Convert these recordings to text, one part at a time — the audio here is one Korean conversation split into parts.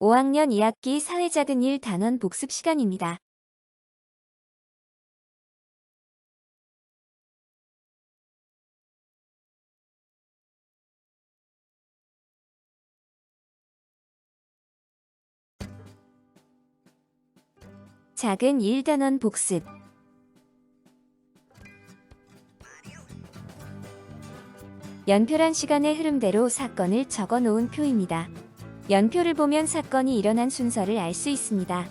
5학년 2학기 사회작은 1 단원 복습 시간입니다. 작은 1 단원 복습. 연표란 시간의 흐름대로 사건을 적어 놓은 표입니다. 연표를 보면 사건이 일어난 순서를 알 수 있습니다.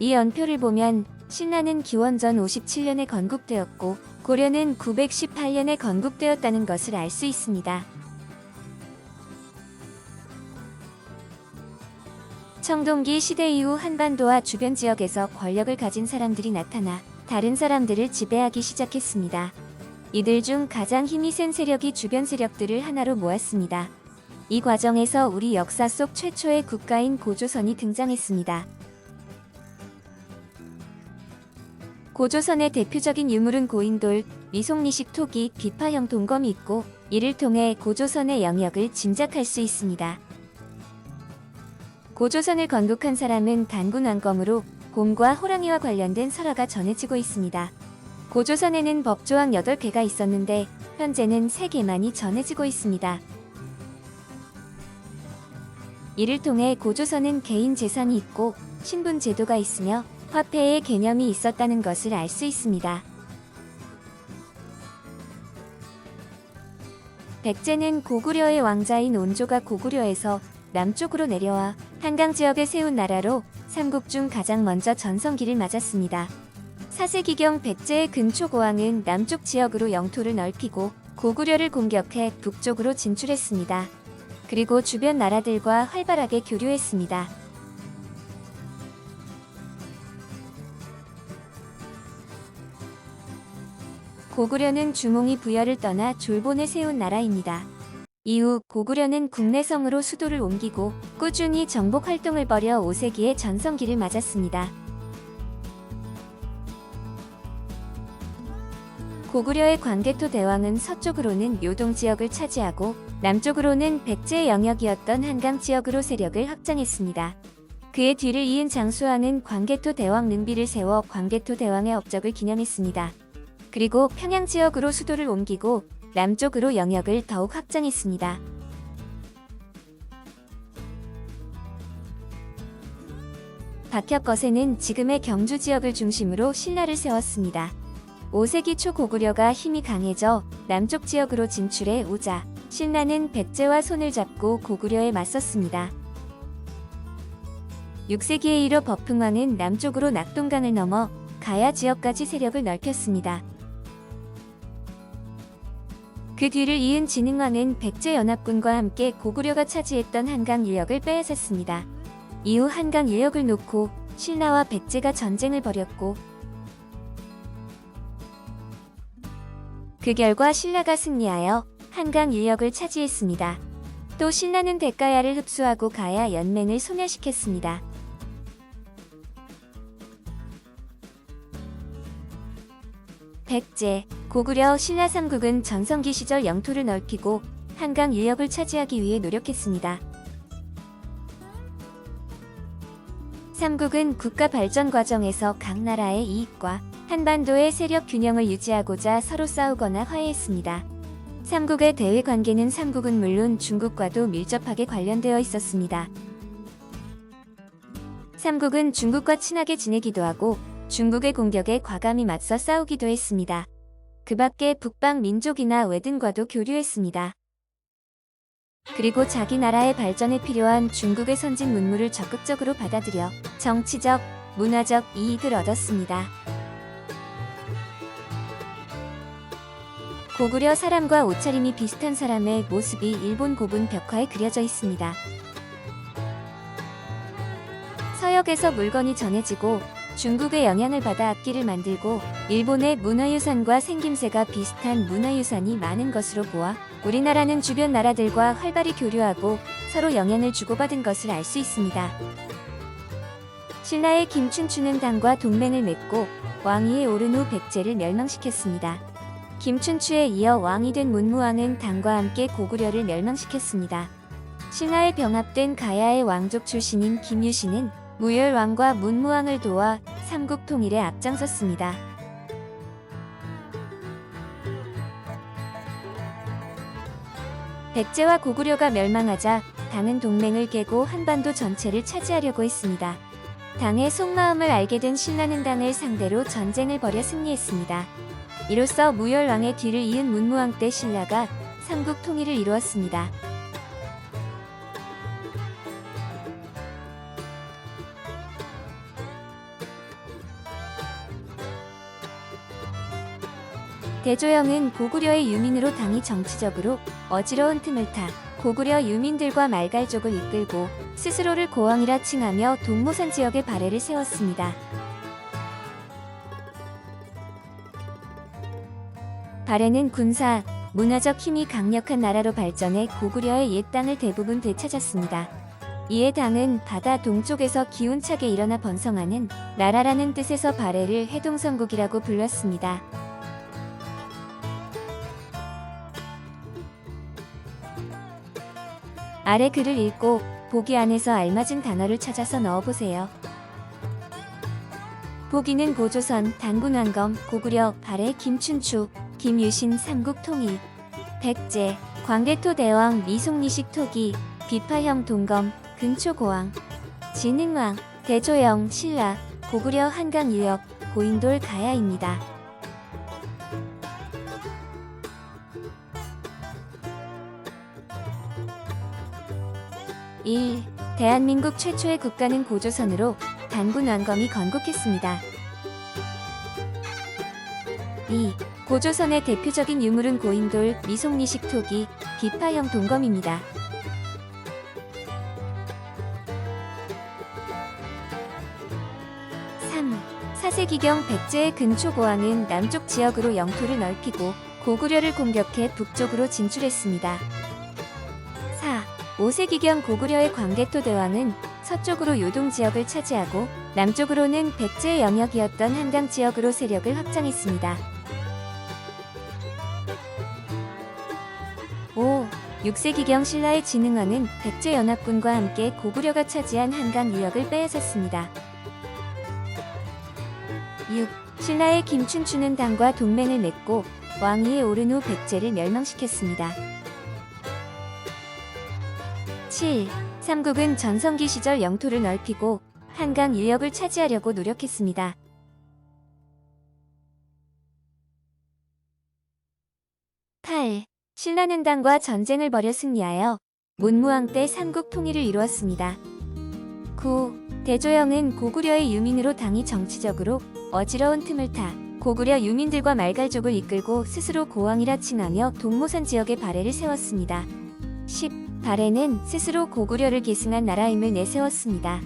이 연표를 보면 신라는 기원전 57년에 건국되었고 고려는 918년에 건국되었다는 것을 알 수 있습니다. 청동기 시대 이후 한반도와 주변 지역에서 권력을 가진 사람들이 나타나 다른 사람들을 지배하기 시작했습니다. 이들 중 가장 힘이 센 세력이 주변 세력들을 하나로 모았습니다. 이 과정에서 우리 역사 속 최초의 국가인 고조선이 등장했습니다. 고조선의 대표적인 유물은 고인돌, 미송리식 토기, 비파형 동검이 있고 이를 통해 고조선의 영역을 짐작할 수 있습니다. 고조선을 건국한 사람은 단군왕검으로 곰과 호랑이와 관련된 설화가 전해지고 있습니다. 고조선에는 법조항 8개가 있었는데 현재는 3개만이 전해지고 있습니다. 이를 통해 고조선은 개인 재산이 있고 신분 제도가 있으며 화폐의 개념이 있었다는 것을 알 수 있습니다. 백제는 고구려의 왕자인 온조가 고구려에서 남쪽으로 내려와 한강 지역에 세운 나라로 삼국 중 가장 먼저 전성기를 맞았습니다. 4세기경 백제의 근초고왕은 남쪽 지역으로 영토를 넓히고 고구려를 공격해 북쪽으로 진출했습니다. 그리고 주변 나라들과 활발하게 교류했습니다. 고구려는 주몽이 부여를 떠나 졸본에 세운 나라입니다. 이후 고구려는 국내성으로 수도를 옮기고 꾸준히 정복 활동을 벌여 5세기의 전성기를 맞았습니다. 고구려의 광개토 대왕은 서쪽으로는 요동 지역을 차지하고 남쪽으로는 백제의 영역이었던 한강 지역으로 세력을 확장했습니다. 그의 뒤를 이은 장수왕은 광개토 대왕 능비를 세워 광개토 대왕의 업적을 기념했습니다. 그리고 평양 지역으로 수도를 옮기고 남쪽으로 영역을 더욱 확장했습니다. 박혁거세는 지금의 경주 지역을 중심으로 신라를 세웠습니다. 5세기 초 고구려가 힘이 강해져 남쪽 지역으로 진출해 오자 신라는 백제와 손을 잡고 고구려에 맞섰습니다. 6세기에 이르 버풍왕은 남쪽으로 낙동강을 넘어 가야 지역까지 세력을 넓혔습니다. 그 뒤를 이은 진흥왕은 백제연합군과 함께 고구려가 차지했던 한강 유역을 빼앗았습니다. 이후 한강 유역을 놓고 신라와 백제가 전쟁을 벌였고 그 결과 신라가 승리하여 한강 유역을 차지했습니다. 또 신라는 대가야를 흡수하고 가야 연맹을 소멸시켰습니다. 백제, 고구려, 신라 삼국은 전성기 시절 영토를 넓히고 한강 유역을 차지하기 위해 노력했습니다. 삼국은 국가 발전 과정에서 각 나라의 이익과 한반도의 세력 균형을 유지하고자 서로 싸우거나 화해했습니다. 삼국의 대외 관계는 삼국은 물론 중국과도 밀접하게 관련되어 있었습니다. 삼국은 중국과 친하게 지내기도 하고 중국의 공격에 과감히 맞서 싸우기도 했습니다. 그 밖에 북방 민족이나 외등과도 교류했습니다. 그리고 자기 나라의 발전에 필요한 중국의 선진 문물을 적극적으로 받아들여 정치적, 문화적 이익을 얻었습니다. 고구려 사람과 옷차림이 비슷한 사람의 모습이 일본 고분 벽화에 그려져 있습니다. 서역에서 물건이 전해지고 중국의 영향을 받아 악기를 만들고 일본의 문화유산과 생김새가 비슷한 문화유산이 많은 것으로 보아 우리나라는 주변 나라들과 활발히 교류하고 서로 영향을 주고받은 것을 알 수 있습니다. 신라의 김춘추는 당과 동맹을 맺고 왕위에 오른 후 백제를 멸망시켰습니다. 김춘추에 이어 왕이 된 문무왕은 당과 함께 고구려를 멸망시켰습니다. 신라에 병합된 가야의 왕족 출신인 김유신은 무열왕과 문무왕을 도와 삼국 통일에 앞장섰습니다. 백제와 고구려가 멸망하자 당은 동맹을 깨고 한반도 전체를 차지하려고 했습니다. 당의 속마음을 알게 된 신라는 당을 상대로 전쟁을 벌여 승리했습니다. 이로써 무열왕의 뒤를 이은 문무왕 때 신라가 삼국 통일을 이루었습니다. 대조영은 고구려의 유민으로 당이 정치적으로 어지러운 틈을 타 고구려 유민들과 말갈족을 이끌고 스스로를 고왕이라 칭하며 동모산 지역에 발해를 세웠습니다. 발해는 군사, 문화적 힘이 강력한 나라로 발전해 고구려의 옛 땅을 대부분 되찾았습니다. 이에 당은 바다 동쪽에서 기운차게 일어나 번성하는 나라라는 뜻에서 발해를 해동성국이라고 불렀습니다. 아래 글을 읽고 보기 안에서 알맞은 단어를 찾아서 넣어보세요. 보기는 고조선, 단군왕검, 고구려, 발해, 김춘추, 김유신, 삼국통일, 백제, 광개토 대왕, 미송리식 토기, 비파형 동검, 근초고왕, 진흥왕, 대조영, 신라, 고구려 한강유역, 고인돌 가야입니다. 1. 대한민국 최초의 국가는 고조선으로 단군 왕검이 건국했습니다. 2. 고조선의 대표적인 유물은 고인돌, 미송리식 토기, 비파형 동검입니다. 3. 사세기경 백제의 근초고왕은 남쪽 지역으로 영토를 넓히고 고구려를 공격해 북쪽으로 진출했습니다. 4. 5세기경 고구려의 광개토 대왕은 서쪽으로 요동 지역을 차지하고 남쪽으로는 백제의 영역이었던 한강 지역으로 세력을 확장했습니다. 5. 6세기경 신라의 진흥왕은 백제 연합군과 함께 고구려가 차지한 한강 유역을 빼앗았습니다. 6. 신라의 김춘추는 당과 동맹을 맺고 왕위에 오른 후 백제를 멸망시켰습니다. 7. 삼국은 전성기 시절 영토를 넓히고 한강 유역을 차지하려고 노력했습니다. 8. 신라는 당과 전쟁을 벌여 승리하여 문무왕 때 삼국 통일을 이루었습니다. 9. 대조영은 고구려의 유민으로 당이 정치적으로 어지러운 틈을 타 고구려 유민들과 말갈족을 이끌고 스스로 고왕이라 칭하며 동모산 지역에 발해를 세웠습니다. 10. 발해는 스스로 고구려를 계승한 나라임을 내세웠습니다.